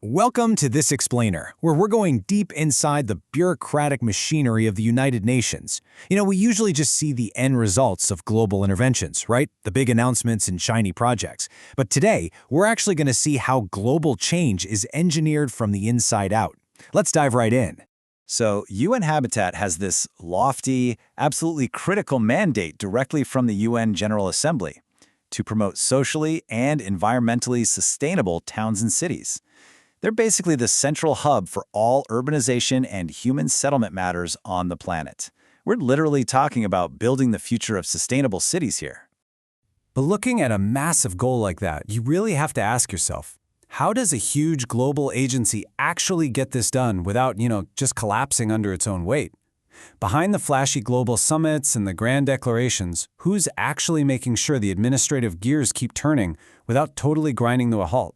Welcome to This Explainer, where we're going deep inside the bureaucratic machinery of the United Nations. We usually just see the end results of global interventions, right? The big announcements and shiny projects. But today, we're actually going to see how global change is engineered from the inside out. Let's dive right in. So UN Habitat has this lofty, absolutely critical mandate directly from the UN General Assembly to promote socially and environmentally sustainable towns and cities. They're basically the central hub for all urbanization and human settlement matters on the planet. We're literally talking about building the future of sustainable cities here. But looking at a massive goal like that, you really have to ask yourself, how does a huge global agency actually get this done without, just collapsing under its own weight? Behind the flashy global summits and the grand declarations, who's actually making sure the administrative gears keep turning without totally grinding to a halt?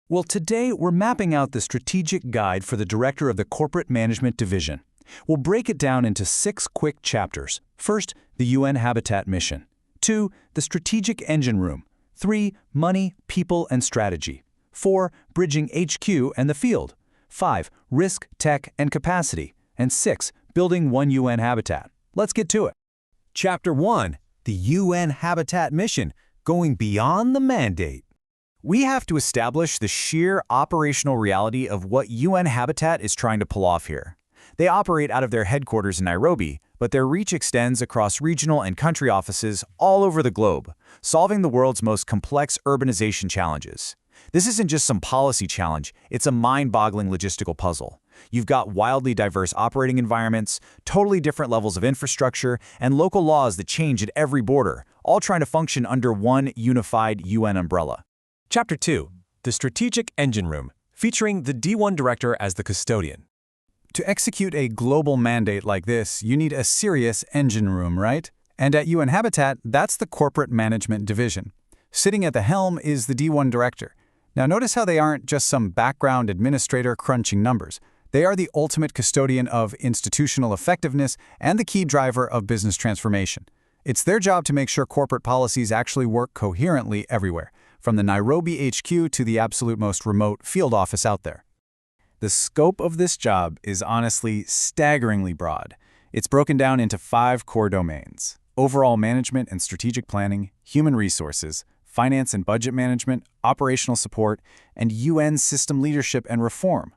Well, today we're mapping out the strategic guide for the director of the Corporate Management Division. We'll break it down into 6 quick chapters. First, the UN Habitat Mission. 2, the Strategic Engine Room. 3, Money, People, and Strategy. 4, Bridging HQ and the Field. 5, Risk, Tech, and Capacity. And 6, Building One UN Habitat. Let's get to it. Chapter 1, the UN Habitat Mission, going beyond the mandate. We have to establish the sheer operational reality of what UN Habitat is trying to pull off here. They operate out of their headquarters in Nairobi, but their reach extends across regional and country offices all over the globe, solving the world's most complex urbanization challenges. This isn't just some policy challenge, it's a mind-boggling logistical puzzle. You've got wildly diverse operating environments, totally different levels of infrastructure, and local laws that change at every border, all trying to function under one unified UN umbrella. Chapter 2, the Strategic Engine Room, featuring the D1 Director as the custodian. To execute a global mandate like this, you need a serious engine room, right? And at UN Habitat, that's the Corporate Management Division. Sitting at the helm is the D1 Director. Now notice how they aren't just some background administrator crunching numbers. They are the ultimate custodian of institutional effectiveness and the key driver of business transformation. It's their job to make sure corporate policies actually work coherently everywhere, from the Nairobi HQ to the absolute most remote field office out there. The scope of this job is honestly staggeringly broad. It's broken down into 5 core domains: overall management and strategic planning, human resources, finance and budget management, operational support, and UN system leadership and reform.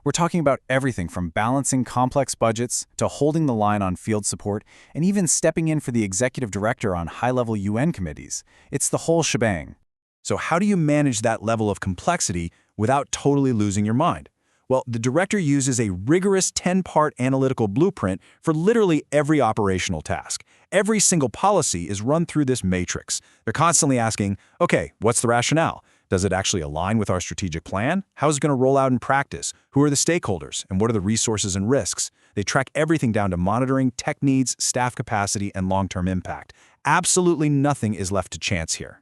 We're talking about everything from balancing complex budgets to holding the line on field support and even stepping in for the executive director on high-level UN committees. It's the whole shebang. So how do you manage that level of complexity without totally losing your mind? Well, the director uses a rigorous 10-part analytical blueprint for literally every operational task. Every single policy is run through this matrix. They're constantly asking, okay, what's the rationale? Does it actually align with our strategic plan? How is it going to roll out in practice? Who are the stakeholders? And what are the resources and risks? They track everything down to monitoring, tech needs, staff capacity, and long-term impact. Absolutely nothing is left to chance here.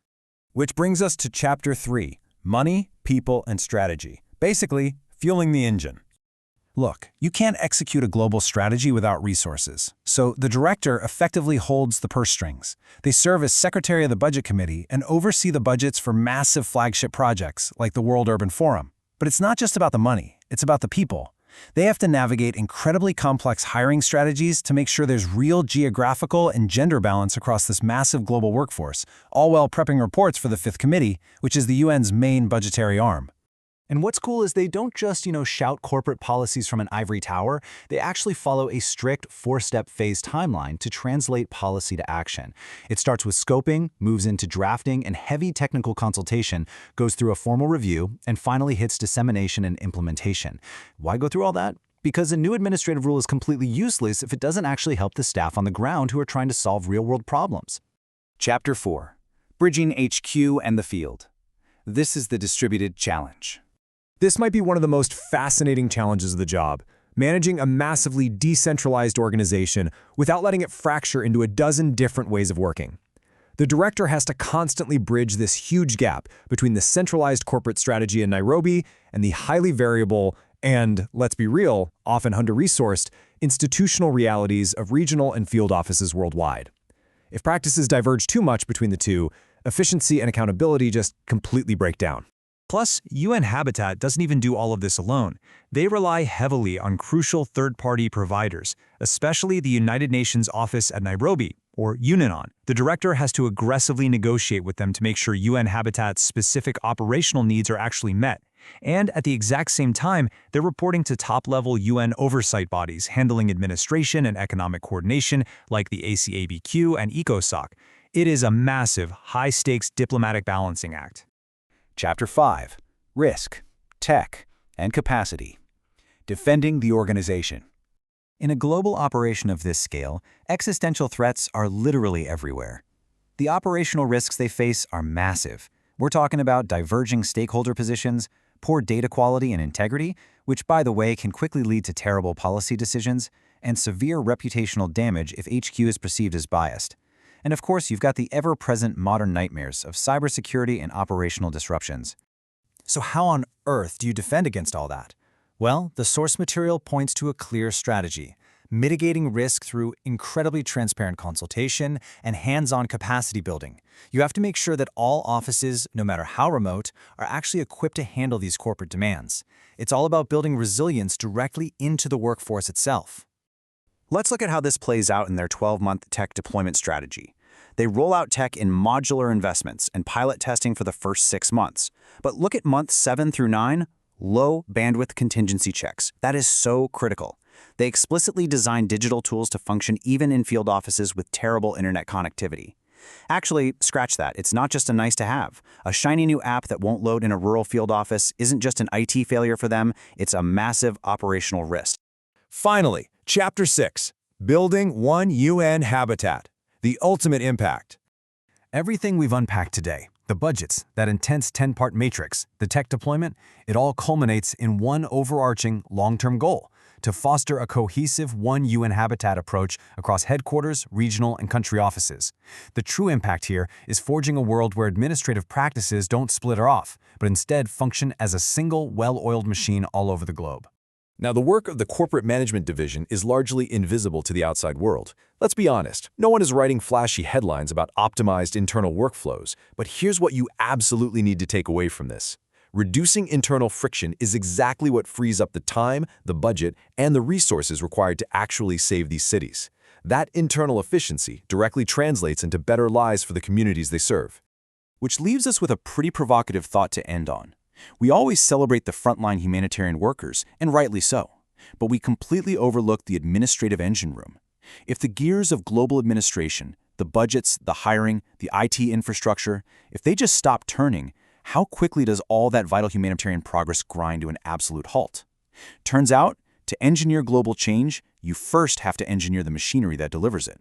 Which brings us to Chapter 3, Money, People, and Strategy. Basically, fueling the engine. Look, you can't execute a global strategy without resources. So the director effectively holds the purse strings. They serve as secretary of the budget committee and oversee the budgets for massive flagship projects like the World Urban Forum. But it's not just about the money, it's about the people. They have to navigate incredibly complex hiring strategies to make sure there's real geographical and gender balance across this massive global workforce, all while prepping reports for the Fifth Committee, which is the UN's main budgetary arm. And what's cool is they don't just, shout corporate policies from an ivory tower. They actually follow a strict 4-step phase timeline to translate policy to action. It starts with scoping, moves into drafting and heavy technical consultation, goes through a formal review, and finally hits dissemination and implementation. Why go through all that? Because a new administrative rule is completely useless if it doesn't actually help the staff on the ground who are trying to solve real-world problems. Chapter 4, Bridging HQ and the Field. This is the distributed challenge. This might be one of the most fascinating challenges of the job, managing a massively decentralized organization without letting it fracture into a dozen different ways of working. The director has to constantly bridge this huge gap between the centralized corporate strategy in Nairobi and the highly variable and, let's be real, often under-resourced, institutional realities of regional and field offices worldwide. If practices diverge too much between the two, efficiency and accountability just completely break down. Plus, UN Habitat doesn't even do all of this alone. They rely heavily on crucial third-party providers, especially the United Nations office at Nairobi, or UNINON. The director has to aggressively negotiate with them to make sure UN Habitat's specific operational needs are actually met. And at the exact same time, they're reporting to top-level UN oversight bodies handling administration and economic coordination like the ACABQ and ECOSOC. It is a massive, high-stakes diplomatic balancing act. Chapter 5. Risk, Tech, and Capacity. Defending the organization. In a global operation of this scale, existential threats are literally everywhere. The operational risks they face are massive. We're talking about diverging stakeholder positions, poor data quality and integrity, which, by the way, can quickly lead to terrible policy decisions, and severe reputational damage if HQ is perceived as biased. And of course, you've got the ever-present modern nightmares of cybersecurity and operational disruptions. So how on earth do you defend against all that? Well, the source material points to a clear strategy: mitigating risk through incredibly transparent consultation and hands-on capacity building. You have to make sure that all offices, no matter how remote, are actually equipped to handle these corporate demands. It's all about building resilience directly into the workforce itself. Let's look at how this plays out in their 12-month tech deployment strategy. They roll out tech in modular investments and pilot testing for the first 6 months. But look at months 7 through 9, low bandwidth contingency checks. That is so critical. They explicitly design digital tools to function even in field offices with terrible internet connectivity. Actually, scratch that. It's not just a nice to have. A shiny new app that won't load in a rural field office isn't just an IT failure for them, it's a massive operational risk. Finally, Chapter 6. Building One UN Habitat. The ultimate impact. Everything we've unpacked today, the budgets, that intense 10-part matrix, the tech deployment, it all culminates in one overarching long-term goal: to foster a cohesive One UN Habitat approach across headquarters, regional, and country offices. The true impact here is forging a world where administrative practices don't splinter off, but instead function as a single, well-oiled machine all over the globe. Now, the work of the Corporate Management Division is largely invisible to the outside world. Let's be honest, no one is writing flashy headlines about optimized internal workflows, but here's what you absolutely need to take away from this. Reducing internal friction is exactly what frees up the time, the budget, and the resources required to actually save these cities. That internal efficiency directly translates into better lives for the communities they serve. Which leaves us with a pretty provocative thought to end on. We always celebrate the frontline humanitarian workers, and rightly so, but we completely overlook the administrative engine room. If the gears of global administration, the budgets, the hiring, the IT infrastructure, if they just stop turning, how quickly does all that vital humanitarian progress grind to an absolute halt? Turns out, to engineer global change, you first have to engineer the machinery that delivers it.